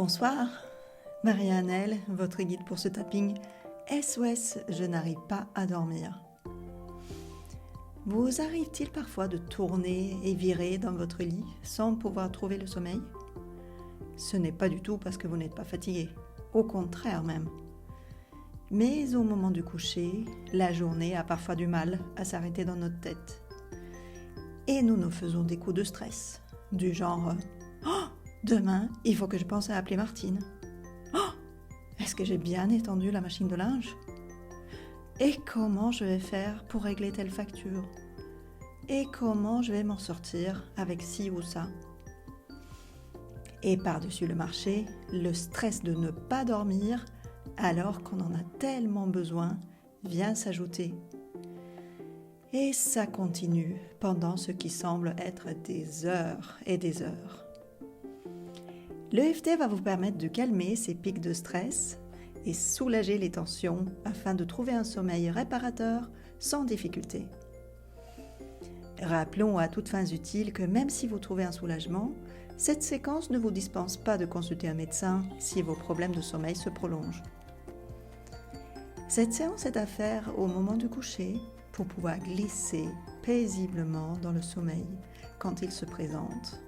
Bonsoir, Marie-Annelle, votre guide pour ce tapping SOS, je n'arrive pas à dormir. Vous arrive-t-il parfois de tourner et virer dans votre lit sans pouvoir trouver le sommeil ? Ce n'est pas du tout parce que vous n'êtes pas fatigué, au contraire même. Mais au moment du coucher, la journée a parfois du mal à s'arrêter dans notre tête. Et nous nous faisons des coups de stress, du genre « Oh, demain, il faut que je pense à appeler Martine. Oh, est-ce que j'ai bien étendu la machine de linge ? Et comment je vais faire pour régler telle facture ? Et comment je vais m'en sortir avec ci ou ça ? » Et par-dessus le marché, le stress de ne pas dormir alors qu'on en a tellement besoin vient s'ajouter. Et ça continue pendant ce qui semble être des heures et des heures. L'EFT va vous permettre de calmer ces pics de stress et soulager les tensions afin de trouver un sommeil réparateur sans difficulté. Rappelons à toutes fins utiles que même si vous trouvez un soulagement, cette séquence ne vous dispense pas de consulter un médecin si vos problèmes de sommeil se prolongent. Cette séance est à faire au moment du coucher pour pouvoir glisser paisiblement dans le sommeil quand il se présente.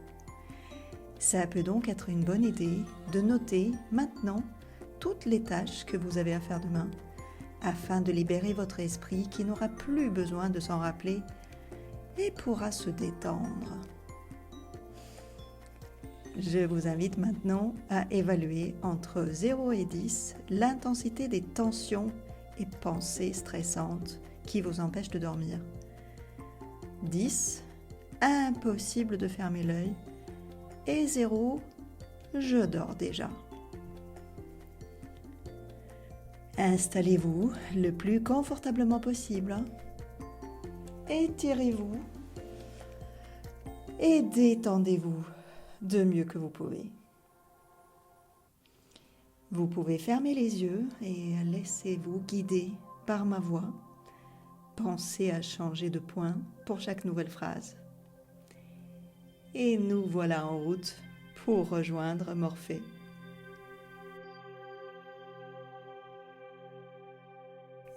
Ça peut donc être une bonne idée de noter maintenant toutes les tâches que vous avez à faire demain afin de libérer votre esprit qui n'aura plus besoin de s'en rappeler et pourra se détendre. Je vous invite maintenant à évaluer entre 0 et 10 l'intensité des tensions et pensées stressantes qui vous empêchent de dormir. 10, impossible de fermer l'œil. Et 0, je dors déjà. Installez-vous le plus confortablement possible. Étirez-vous et détendez-vous de mieux que vous pouvez. Vous pouvez fermer les yeux et laissez-vous guider par ma voix. Pensez à changer de point pour chaque nouvelle phrase. Et nous voilà en route pour rejoindre Morphée.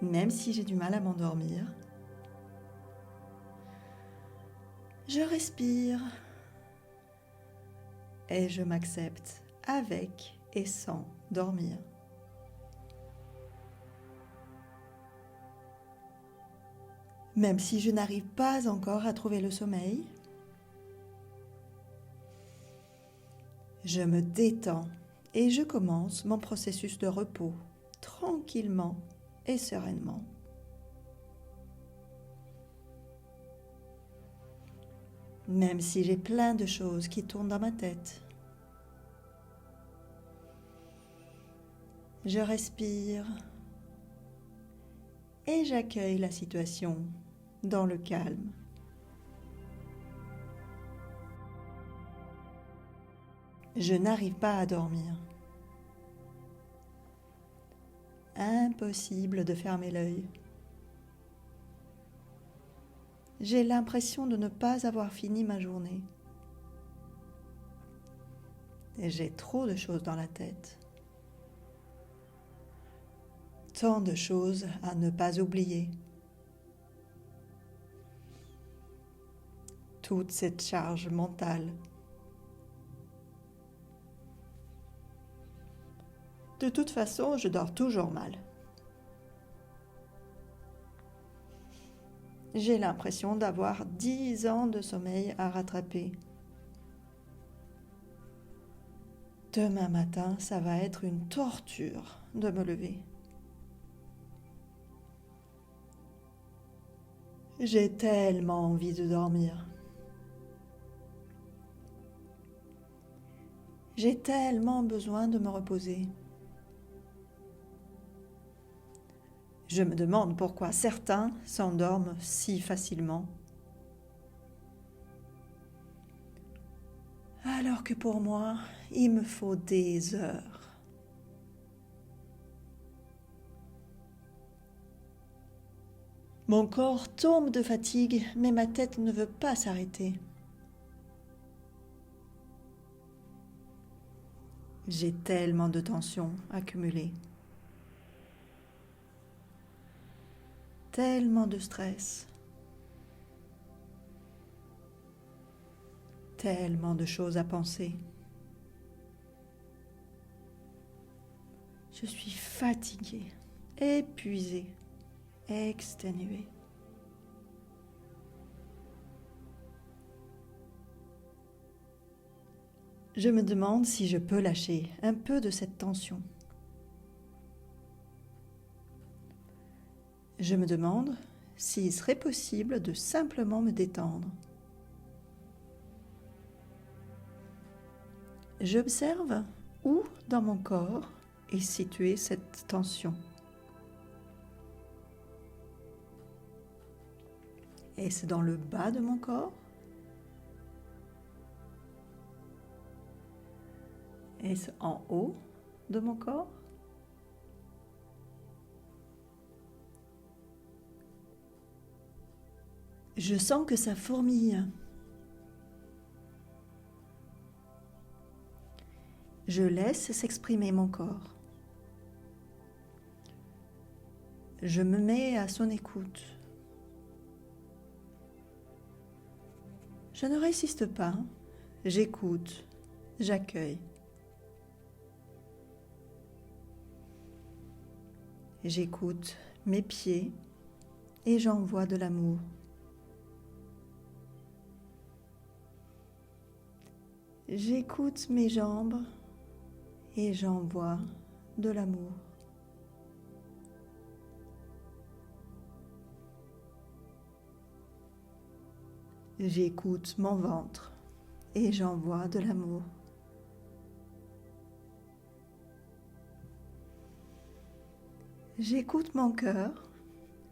Même si j'ai du mal à m'endormir, je respire et je m'accepte avec et sans dormir. Même si je n'arrive pas encore à trouver le sommeil, je me détends et je commence mon processus de repos tranquillement et sereinement. Même si j'ai plein de choses qui tournent dans ma tête, je respire et j'accueille la situation dans le calme. Je n'arrive pas à dormir. Impossible de fermer l'œil. J'ai l'impression de ne pas avoir fini ma journée. Et j'ai trop de choses dans la tête. Tant de choses à ne pas oublier. Toute cette charge mentale. De toute façon, je dors toujours mal. J'ai l'impression d'avoir 10 ans de sommeil à rattraper. Demain matin, ça va être une torture de me lever. J'ai tellement envie de dormir. J'ai tellement besoin de me reposer. Je me demande pourquoi certains s'endorment si facilement. Alors que pour moi, il me faut des heures. Mon corps tombe de fatigue, mais ma tête ne veut pas s'arrêter. J'ai tellement de tensions accumulées, tellement de stress, tellement de choses à penser. Je suis fatiguée, épuisée, exténuée. Je me demande si je peux lâcher un peu de cette tension. Je me demande s'il serait possible de simplement me détendre. J'observe où dans mon corps est située cette tension. Est-ce dans le bas de mon corps? Est-ce en haut de mon corps? Je sens que ça fourmille. Je laisse s'exprimer mon corps. Je me mets à son écoute. Je ne résiste pas. J'écoute. J'accueille. J'écoute mes pieds et j'envoie de l'amour. J'écoute mes jambes et j'envoie de l'amour. J'écoute mon ventre et j'envoie de l'amour. J'écoute mon cœur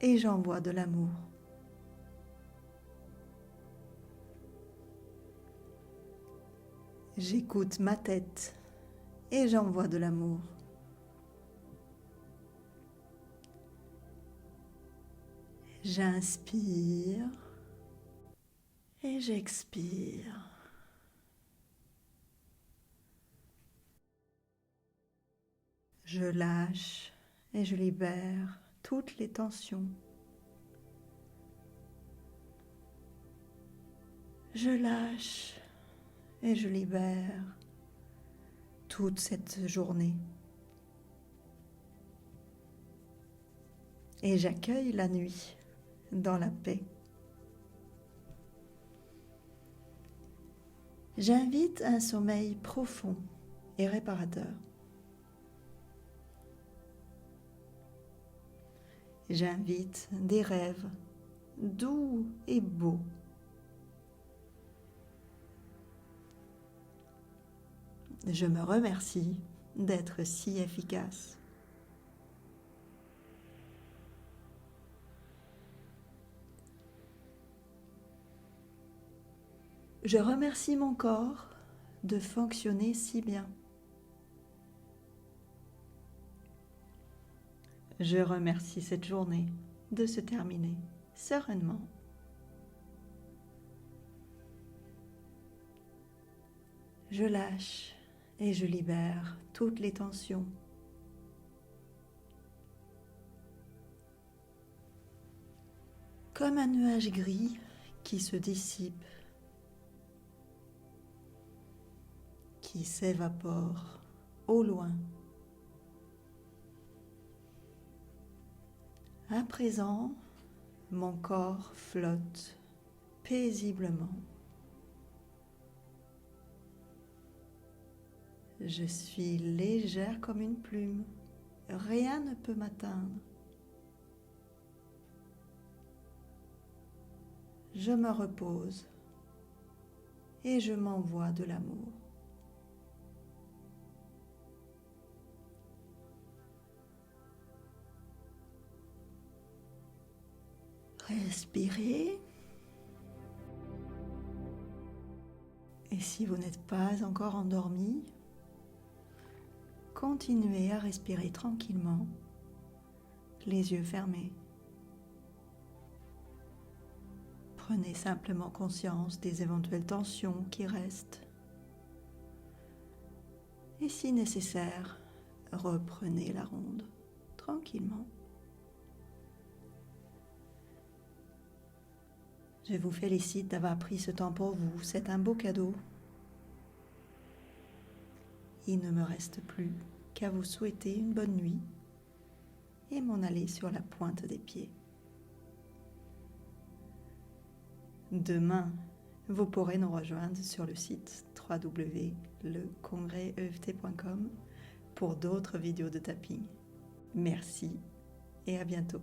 et j'envoie de l'amour. J'écoute ma tête et j'envoie de l'amour. J'inspire et j'expire. Je lâche et je libère toutes les tensions. Je lâche et je libère toute cette journée. Et j'accueille la nuit dans la paix. J'invite un sommeil profond et réparateur. J'invite des rêves doux et beaux. Je me remercie d'être si efficace. Je remercie mon corps de fonctionner si bien. Je remercie cette journée de se terminer sereinement. Je lâche et je libère toutes les tensions. Comme un nuage gris qui se dissipe, qui s'évapore au loin. À présent, mon corps flotte paisiblement. Je suis légère comme une plume. Rien ne peut m'atteindre. Je me repose et je m'envoie de l'amour. Respirez. Et si vous n'êtes pas encore endormi, continuez à respirer tranquillement, les yeux fermés. Prenez simplement conscience des éventuelles tensions qui restent Et si nécessaire, reprenez la ronde tranquillement. Je vous félicite d'avoir pris ce temps pour vous, c'est un beau cadeau. Il ne me reste plus qu'à vous souhaiter une bonne nuit et m'en aller sur la pointe des pieds. Demain, vous pourrez nous rejoindre sur le site www.lecongreseft.com pour d'autres vidéos de tapping. Merci et à bientôt.